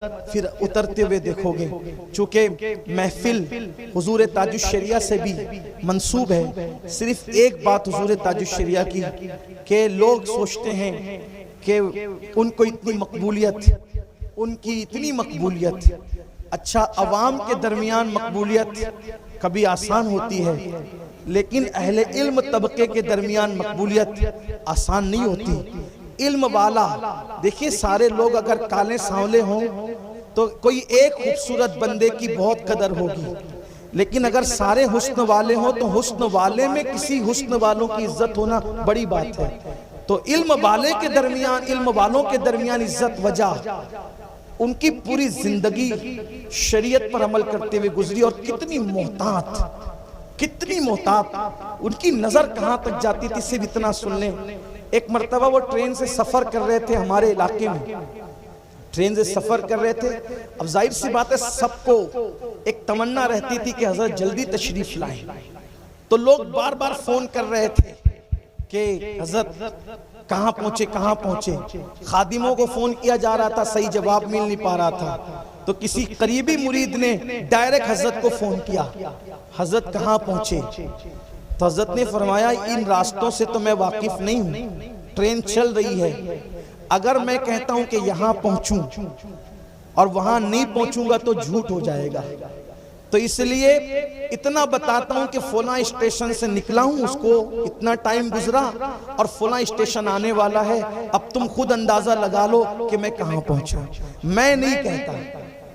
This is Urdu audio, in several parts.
پھر اترتے ہوئے دیکھو گے. چونکہ محفل حضور تاج الشریعہ سے بھی منسوب ہے. صرف ایک بات حضور تاج الشریعہ کی کہ لوگ سوچتے ہیں کہ ان کو اتنی مقبولیت، ان کی اتنی مقبولیت. اچھا، عوام کے درمیان مقبولیت کبھی آسان ہوتی ہے، لیکن اہل علم طبقے کے درمیان مقبولیت آسان نہیں ہوتی. علم والا، دیکھیے سارے لوگ اگر کالے سانولے ہوں تو کوئی ایک خوبصورت بندے کی بہت قدر ہوگی، لیکن اگر سارے حسن والے ہوں تو حسن والے میں کسی حسن والوں کی عزت ہونا بڑی بات ہے. تو علم والے کے درمیان، علم والوں کے درمیان عزت وجہ ان کی پوری زندگی شریعت پر عمل کرتے ہوئے گزری. اور کتنی محتاط، کتنی محتاط، ان کی نظر کہاں تک جاتی تھی صرف اتنا سن لیں. ایک مرتبہ وہ ٹرین سے سفر کر رہے تھے، ہمارے علاقے میں ٹرین سے سفر کر رہے تھے. اب ظاہر سی بات ہے سب کو ایک تمنا رہتی تھی کہ حضرت جلدی تشریف لائیں. تو لوگ بار بار فون کر رہے تھے کہ حضرت کہاں پہنچے کہاں پہنچے. خادموں کو فون کیا جا رہا تھا، صحیح جواب مل نہیں پا رہا تھا. تو کسی قریبی مرید نے ڈائریکٹ حضرت کو فون کیا، حضرت کہاں پہنچے؟ تو حضرت نے فرمایا ان راستوں سے تو میں واقف نہیں ہوں، ٹرین چل رہی ہے، اگر میں کہتا ہوں کہ یہاں پہنچوں اور وہاں نہیں پہنچوں گا تو جھوٹ ہو جائے گا. تو اس لیے اتنا بتاتا ہوں کہ فلاں اسٹیشن سے نکلا ہوں، اس کو اتنا ٹائم گزرا اور فلاں اسٹیشن آنے والا ہے، اب تم خود اندازہ لگا لو کہ میں کہاں پہنچا. میں نہیں کہتا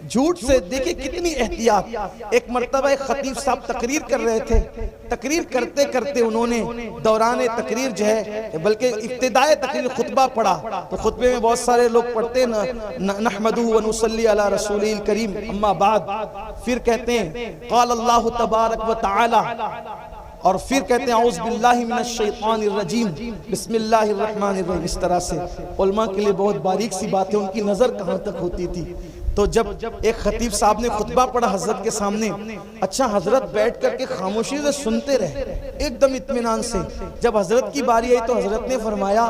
جھوٹ سے. دیکھیں کتنی احتیاط. ایک مرتبہ ایک خطیب صاحب تقریر کر رہے تھے، تقریر کرتے کرتے انہوں نے دوران تقریر جو ہے بلکہ ابتدائے تقریر خطبہ پڑھا. تو خطبے میں بہت سارے لوگ پڑھتے ہیں نحمدہ و نصلی علی رسولہ الکریم اما بعد، پھر کہتے ہیں قال اللہ تبارک و تعالی، اور پھر کہتے ہیں اعوذ باللہ من الشیطان الرجیم بسم اللہ الرحمن الرحیم. اس طرح سے علماء کے لیے بہت باریک سی بات ہے، ان کی نظر کہاں تک ہوتی تھی. تو جب ایک خطیب صاحب نے خطبہ پڑھا حضرت کے سامنے، اچھا حضرت بیٹھ کر کے خاموشی سے سنتے رہے ایک دم اطمینان سے. جب حضرت کی باری آئی تو حضرت نے فرمایا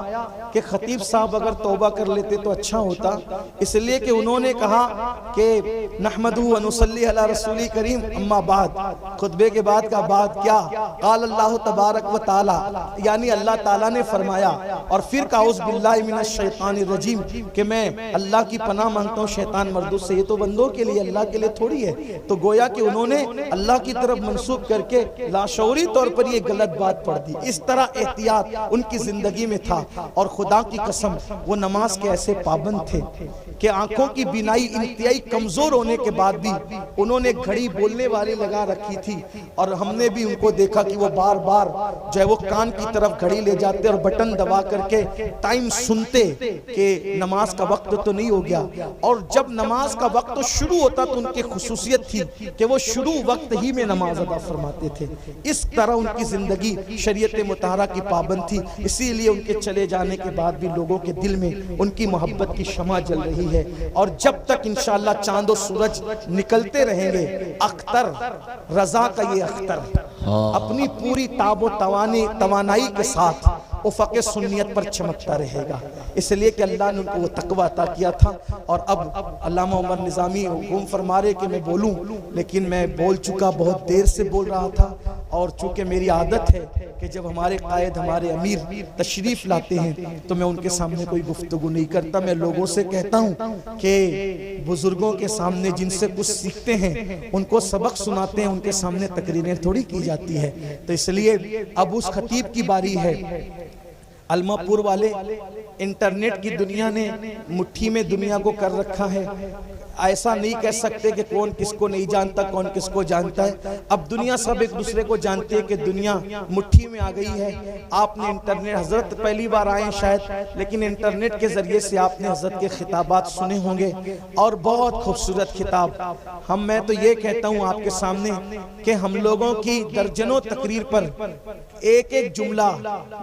کہ خطیب صاحب اگر توبہ کر لیتے تو اچھا ہوتا، اس لیے کہ انہوں نے کہا کہ نحمدہ و نصلی علی رسول کریم اما بعد، خطبے کے بعد کا بعد کیا؟ قال اللہ تبارک و تعالی، یعنی اللہ تعالیٰ نے فرمایا. اور پھر کہا اعوذ باللہ من الشیطان الرجیم کہ میں اللہ کی پناہ مانگتا ہوں شیطان مردود سے. یہ تو بندوں کے لیے، اللہ کے لیے تھوڑی ہے. تو گویا کہ انہوں نے اللہ کی طرف منسوب کر کے لاشعوری طور پر یہ غلط بات پڑھ دی. اس طرح احتیاط ان کی زندگی میں تھا. اور خدا کی قسم وہ نماز کے ایسے پابند تھے کہ آنکھوں کی بینائی انتہائی کمزور ہونے کے بعد بھی انہوں نے گھڑی بولنے والی لگا رکھی تھی. اور ہم نے بھی ان کو دیکھا کہ وہ بار بار جو ہے وہ کان کی طرف گھڑی لے جاتے اور بٹن دبا کر کے ٹائم سنتے کہ نماز کا وقت تو نہیں ہو گیا. اور جب نماز کا وقت شروع ہوتا تو ان کی خصوصیت تھی کہ وہ شروع وقت ہی میں نماز ادا فرماتے تھے. اس طرح ان کی زندگی شریعت مطہرہ کی پابند تھی. اسی لیے ان کے چلے جانے کے بعد بھی لوگوں کے دل میں ان کی محبت کی شمع جل رہی ہے. اور جب تک انشاءاللہ چاند و سورج نکلتے رہیں گے، اختر رضا کا یہ اختر اپنی پوری تاب و توانائی کے ساتھ افق سنیت پر چمکتا رہے گا. اس لیے کہ اللہ نے ان کو وہ تقوی عطا کیا تھا. اور اب علامہ عمر نظامی حکم فرما رہے کہ میں بولوں، لیکن میں بول چکا، بہت دیر سے بول رہا تھا. اور چونکہ میری عادت ہے کہ جب ہمارے قائد، ہمارے امیر تشریف لاتے ہیں تو میں ان کے سامنے کوئی گفتگو نہیں کرتا. میں لوگوں سے کہتا ہوں کہ بزرگوں کے سامنے جن سے کچھ سیکھتے ہیں ان کو سبق سناتے ہیں، ان کے سامنے تقریریں تھوڑی کی جاتی ہے. تو اس لیے اب اس خطیب کی باری ہے. علمہ پور والے انٹرنیٹ کی دنیا نے مٹھی میں دنیا کو کر رکھا ہے. ایسا نہیں کہہ سکتے کہ کون کس کو نہیں جانتا، کون کس کو جانتا ہے. اب دنیا سب ایک دوسرے کو جانتے ہیں کہ دنیا مٹھی میں آ گئی ہے. آپ نے انٹرنیٹ، حضرت پہلی بار آئے ہیں شاید، لیکن انٹرنیٹ کے ذریعے سے آپ نے حضرت کے خطابات سنے ہوں گے اور بہت خوبصورت خطاب. میں تو یہ کہتا ہوں آپ کے سامنے کہ ہم لوگوں کی درجنوں تقریر پر ایک ایک جملہ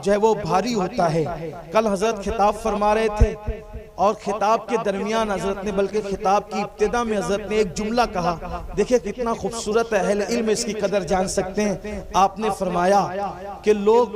جو ہے وہ بھاری ہوتا ہوتا ہے۔ کل حضرت خطاب فرما رہے تھے اور خطاب کے درمیان حضرت نے بلکہ خطاب کی ابتدا میں حضرت نے ایک جملہ کہا، دیکھیں کتنا خوبصورت ہے، اہل علم اس کی قدر جان سکتے ہیں۔ آپ نے فرمایا کہ لوگ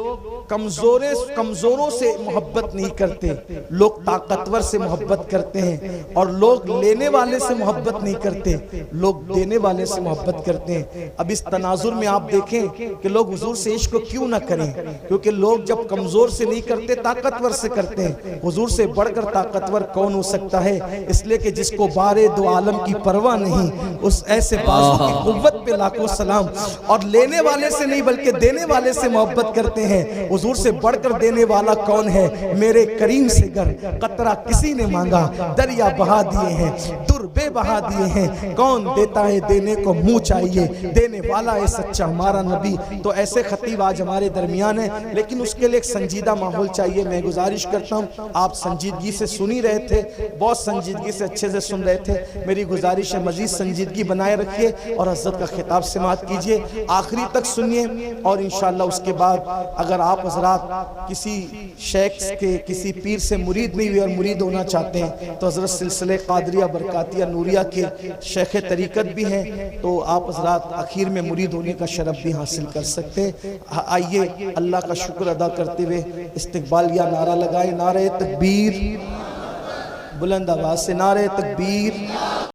کمزوروں سے محبت نہیں کرتے، لوگ طاقتور سے محبت کرتے ہیں، اور لوگ لینے والے سے محبت نہیں کرتے، لوگ دینے والے سے محبت کرتے ہیں۔ اب اس تناظر میں آپ دیکھیں کہ لوگ حضور سے عشق کیوں نہ کریں، کیونکہ لوگ جب کمزور سے نہیں کرتے طاقتور سے کرتے ہیں۔ حضور سے بڑھ کر طاقتور کون ہو سکتا ہے؟ اس لئے کہ جس کو بارے دو عالم کی پرواہ نہیں، اس ایسے بازو کی قوت پہ لاکھوں سلام، اور لینے والے سے نہیں بلکہ دینے والے سے محبت کرتے ہیں۔ حضور سے بڑھ کر دینے والا کون ہے؟ میرے کریم سے گر قطرہ کسی نے مانگا، دریا بہا دیے ہیں، در بے بہا دیے ہیں، کون دیتا ہے دینے کو منہ چاہیے، دینے والا ہے سچا ہمارا نبی۔ تو ایسے خطیب آج ہمارے درمیان ہیں، لیکن اس کے لیے ایک سنجیدہ ماحول چاہیے۔ میں گزارش کرتا ہوں، آپ سنجیدگی سے سنی رہے تھے، بہت سنجیدگی سے اچھے سے سن رہے تھے، میری گزارش ہے مزید سنجیدگی بنائے رکھیے اور حضرت کا خطاب سماعت کیجئے، آخری تک سنیے، اور انشاءاللہ اس کے بعد اگر آپ حضرات کسی شیخ کے کسی پیر سے مرید نہیں ہوئے اور مرید ہونا چاہتے ہیں تو حضرت سلسلہ قادریہ برکاتیہ نوریہ کے شیخ طریقت بھی ہیں، تو آپ حضرات اخیر میں مرید ہونے کا شرف بھی حاصل کر سکتے ہیں۔ آئیے اللہ کا شکر ادا کرتے ہوئے استقبال یا نعرہ لگائے، نعرہ تکبیر، بلند آواز سے نعرہ تکبیر۔